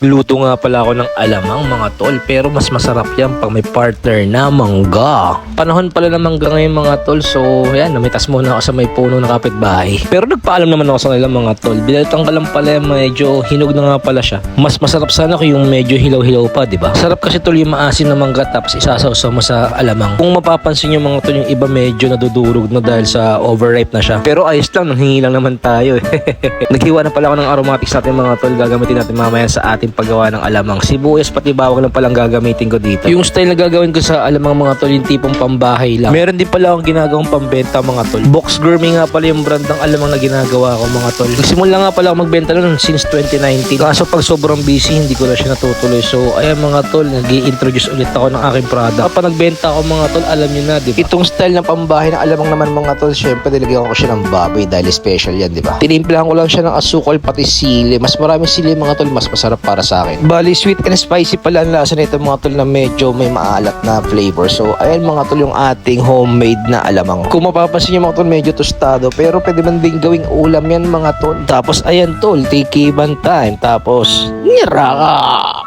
Luto nga pala ako ng alamang mga tol, pero mas masarap yan pag may partner na mangga. Panahon pala ng mangga ngayon mga tol, so yan, namitas muna ako sa may puno ng kapitbahay. Pero nagpaalam naman ako sa kanila mga tol, binalitang ka lang pala medyo hinog na nga pala siya. Mas masarap sana kung yung medyo hilaw-hilaw pa, di ba? Sarap kasi tol yung maasim na mangga tapos isasawsaw mo sa alamang. Kung mapapansin yung mga tol, yung iba medyo nadudurog na dahil sa overripe na siya. Pero ayos lang, nanghingi lang naman tayo. Naghiwa na pala ako ng aromatics natin mga tol, gagamitin natin mamaya sa ating paggawa ng alamang. Sibuyas pati bawang lang palang gagamitin ko dito. Yung style na gagawin ko sa alamang mga tol, yung tipong pambahay lang. Meron din pala akong ginagawang pambenta mga tol. Box Gourmet nga pala yung brand ng alamang na ginagawa ko mga tol. Nagsimula nga pala ako magbenta nun since 2019. Kaso pag sobrang busy, hindi ko na siya natutuloy. So ayan mga tol, nag-i-introduce ulit ako ng aking product. Kapag nagbenta ako mga tol, alam nyo na, di ba? Itong style ng pambahay ng alamang naman mga tol, syempre nilagyan ko siya ng baboy dahil special yan, di ba? Tinimplahan ko lang siya ng asukal pati sili. Mas maraming sili mga tol, mas masarap para sa akin. Bali, sweet and spicy pala ang lasa nito mga tol na medyo may maalat na flavor. So, ayan mga tol yung ating homemade na alamang. Kung mapapansin nyo mga tol, medyo tostado. Pero pwede man din gawing ulam yan mga tol. Tapos, ayan tol, tikiban time. Tapos, niraka!